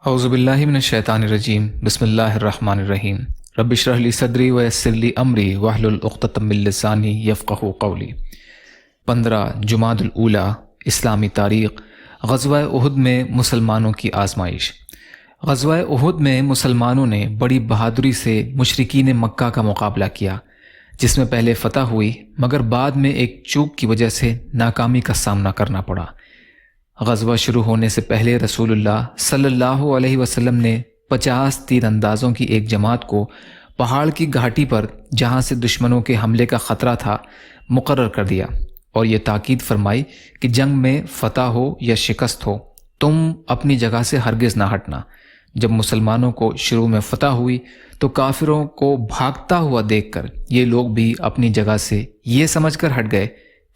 اعوذ باللہ من الشیطان الرجیم بسم اللہ الرحمن الرحیم رب اشرح لی صدری ویسر لی امری واحلل عقدۃ من لسانی یفقہوا قولی۔ 15 جمادی الاولیٰ اسلامی تاریخ۔ غزوہ احد میں مسلمانوں کی آزمائش۔ غزوہ احد میں مسلمانوں نے بڑی بہادری سے مشرکین مکہ کا مقابلہ کیا، جس میں پہلے فتح ہوئی مگر بعد میں ایک چوک کی وجہ سے ناکامی کا سامنا کرنا پڑا۔ غزوہ شروع ہونے سے پہلے رسول اللہ صلی اللہ علیہ وسلم نے 50 تیر اندازوں کی ایک جماعت کو پہاڑ کی گھاٹی پر، جہاں سے دشمنوں کے حملے کا خطرہ تھا، مقرر کر دیا اور یہ تاکید فرمائی کہ جنگ میں فتح ہو یا شکست ہو، تم اپنی جگہ سے ہرگز نہ ہٹنا۔ جب مسلمانوں کو شروع میں فتح ہوئی تو کافروں کو بھاگتا ہوا دیکھ کر یہ لوگ بھی اپنی جگہ سے یہ سمجھ کر ہٹ گئے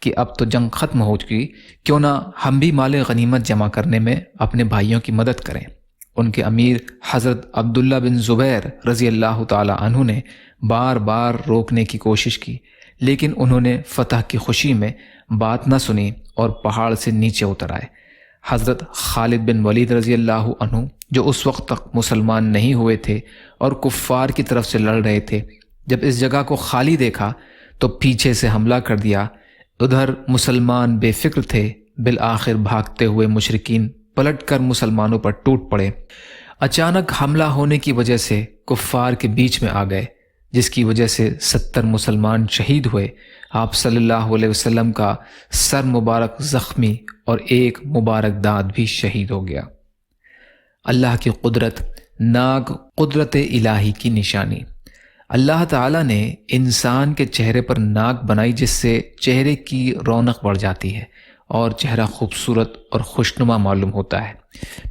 کہ اب تو جنگ ختم ہو چکی، کیوں نہ ہم بھی مال غنیمت جمع کرنے میں اپنے بھائیوں کی مدد کریں۔ ان کے امیر حضرت عبداللہ بن زبیر رضی اللہ تعالی عنہ نے بار بار روکنے کی کوشش کی، لیکن انہوں نے فتح کی خوشی میں بات نہ سنی اور پہاڑ سے نیچے اتر آئے۔ حضرت خالد بن ولید رضی اللہ عنہ، جو اس وقت تک مسلمان نہیں ہوئے تھے اور کفار کی طرف سے لڑ رہے تھے، جب اس جگہ کو خالی دیکھا تو پیچھے سے حملہ کر دیا۔ ادھر مسلمان بے فکر تھے، بالآخر بھاگتے ہوئے مشرکین پلٹ کر مسلمانوں پر ٹوٹ پڑے۔ اچانک حملہ ہونے کی وجہ سے کفار کے بیچ میں آ گئے، جس کی وجہ سے 70 مسلمان شہید ہوئے۔ آپ صلی اللہ علیہ وسلم کا سر مبارک زخمی اور ایک مبارک دانت بھی شہید ہو گیا۔ اللہ کی قدرت، ناک قدرت الہی کی نشانی۔ اللہ تعالیٰ نے انسان کے چہرے پر ناک بنائی، جس سے چہرے کی رونق بڑھ جاتی ہے اور چہرہ خوبصورت اور خوشنما معلوم ہوتا ہے۔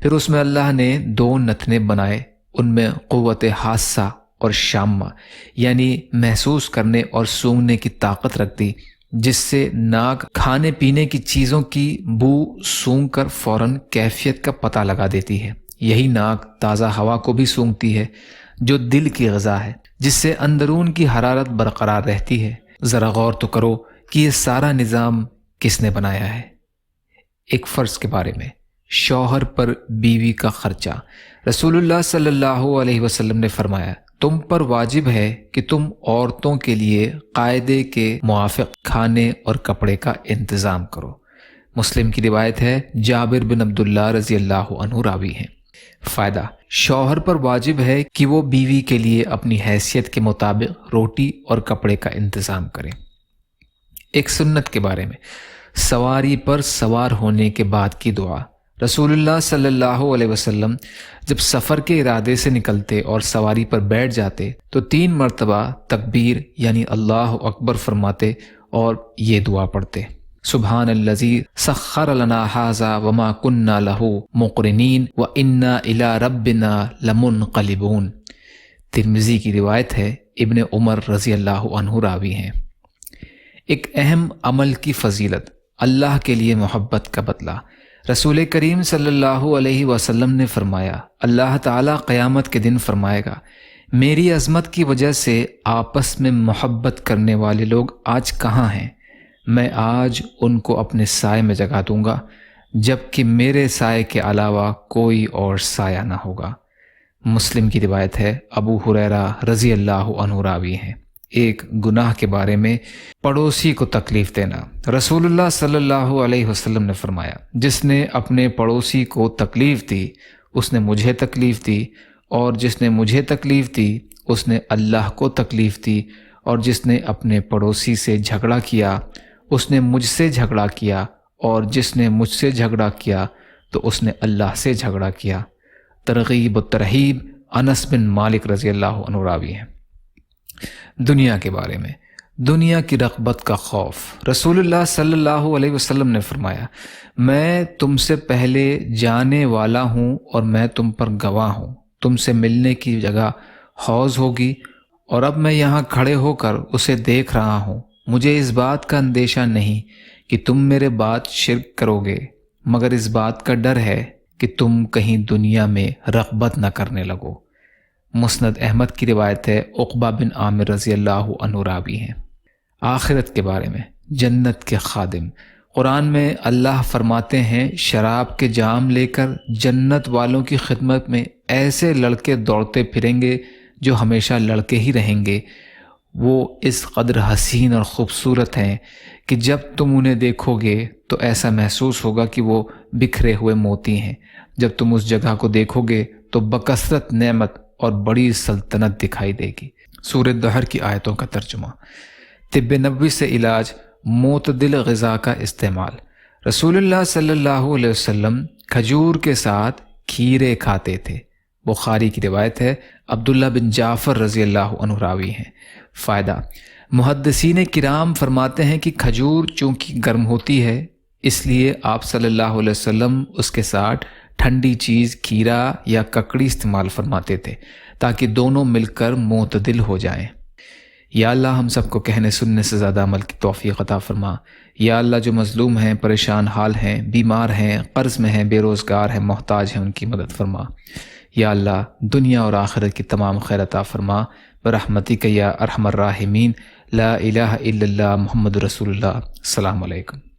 پھر اس میں اللہ نے 2 نتنے بنائے، ان میں قوت حاسہ اور شامہ، یعنی محسوس کرنے اور سونگھنے کی طاقت رکھ دی، جس سے ناک کھانے پینے کی چیزوں کی بو سونگھ کر فوراً کیفیت کا پتہ لگا دیتی ہے۔ یہی ناک تازہ ہوا کو بھی سونگھتی ہے، جو دل کی غذا ہے، جس سے اندرون کی حرارت برقرار رہتی ہے۔ ذرا غور تو کرو کہ یہ سارا نظام کس نے بنایا ہے۔ ایک فرض کے بارے میں، شوہر پر بیوی کا خرچہ۔ رسول اللہ صلی اللہ علیہ وسلم نے فرمایا، تم پر واجب ہے کہ تم عورتوں کے لیے قاعدے کے موافق کھانے اور کپڑے کا انتظام کرو۔ مسلم کی روایت ہے، جابر بن عبداللہ رضی اللہ عنہ راوی ہیں۔ فائدہ: شوہر پر واجب ہے کہ وہ بیوی کے لیے اپنی حیثیت کے مطابق روٹی اور کپڑے کا انتظام کرے۔ ایک سنت کے بارے میں، سواری پر سوار ہونے کے بعد کی دعا۔ رسول اللہ صلی اللہ علیہ وسلم جب سفر کے ارادے سے نکلتے اور سواری پر بیٹھ جاتے تو 3 مرتبہ تکبیر یعنی اللہ اکبر فرماتے اور یہ دعا پڑھتے: سبحان الذی سخر لنا ھذا وما كنا له مقرنین وانا الی ربنا لمنقلبون۔ ترمذی کی روایت ہے، ابن عمر رضی اللہ عنہ راوی ہیں۔ ایک اہم عمل کی فضیلت، اللہ کے لیے محبت کا بدلہ۔ رسول کریم صلی اللہ علیہ وسلم نے فرمایا، اللہ تعالیٰ قیامت کے دن فرمائے گا، میری عظمت کی وجہ سے آپس میں محبت کرنے والے لوگ آج کہاں ہیں؟ میں آج ان کو اپنے سائے میں جگا دوں گا، جب کہ میرے سائے کے علاوہ کوئی اور سایہ نہ ہوگا۔ مسلم کی روایت ہے، ابو ہریرہ رضی اللہ عنہ راوی ہیں۔ ایک گناہ کے بارے میں، پڑوسی کو تکلیف دینا۔ رسول اللہ صلی اللہ علیہ وسلم نے فرمایا، جس نے اپنے پڑوسی کو تکلیف دی اس نے مجھے تکلیف دی، اور جس نے مجھے تکلیف دی اس نے اللہ کو تکلیف دی، اور جس نے اپنے پڑوسی سے جھگڑا کیا اس نے مجھ سے جھگڑا کیا، اور جس نے مجھ سے جھگڑا کیا تو اس نے اللہ سے جھگڑا کیا۔ ترغیب و ترہیب، انس بن مالک رضی اللہ عنہ راوی ہیں۔ دنیا کے بارے میں، دنیا کی رغبت کا خوف۔ رسول اللہ صلی اللہ علیہ وسلم نے فرمایا، میں تم سے پہلے جانے والا ہوں اور میں تم پر گواہ ہوں، تم سے ملنے کی جگہ حوض ہوگی، اور اب میں یہاں کھڑے ہو کر اسے دیکھ رہا ہوں۔ مجھے اس بات کا اندیشہ نہیں کہ تم میرے بعد شرک کرو گے، مگر اس بات کا ڈر ہے کہ تم کہیں دنیا میں رغبت نہ کرنے لگو۔ مسند احمد کی روایت ہے، عقبہ بن عامر رضی اللہ عنہ راوی ہیں۔ آخرت کے بارے میں، جنت کے خادم۔ قرآن میں اللہ فرماتے ہیں شراب کے جام لے کر جنت والوں کی خدمت میں ایسے لڑکے دوڑتے پھریں گے جو ہمیشہ لڑکے ہی رہیں گے، وہ اس قدر حسین اور خوبصورت ہیں کہ جب تم انہیں دیکھو گے تو ایسا محسوس ہوگا کہ وہ بکھرے ہوئے موتی ہیں۔ جب تم اس جگہ کو دیکھو گے تو بکثرت نعمت اور بڑی سلطنت دکھائی دے گی۔ سورۃ دہر کی آیتوں کا ترجمہ۔ طب نبوی سے علاج، معتدل غذا کا استعمال۔ رسول اللہ صلی اللہ علیہ وسلم کھجور کے ساتھ کھیرے کھاتے تھے۔ بخاری کی روایت ہے، عبداللہ بن جعفر رضی اللہ عنہ راوی ہیں۔ فائدہ، محدثین کرام فرماتے ہیں کہ کھجور چونکہ گرم ہوتی ہے اس لیے آپ صلی اللہ علیہ وسلم اس کے ساتھ ٹھنڈی چیز کھیرا یا ککڑی استعمال فرماتے تھے تاکہ دونوں مل کر معتدل ہو جائیں۔ یا اللہ ہم سب کو کہنے سننے سے زیادہ عمل کی توفیق عطا فرما۔ یا اللہ جو مظلوم ہیں، پریشان حال ہیں، بیمار ہیں، قرض میں ہیں، بے روزگار ہیں، محتاج ہیں، ان کی مدد فرما۔ یا اللہ دنیا اور آخرت کی تمام خیر عطا فرما برحمتک یا ارحم الراحمین۔ لا الہ الا اللہ محمد رسول اللہ۔ السلام علیکم۔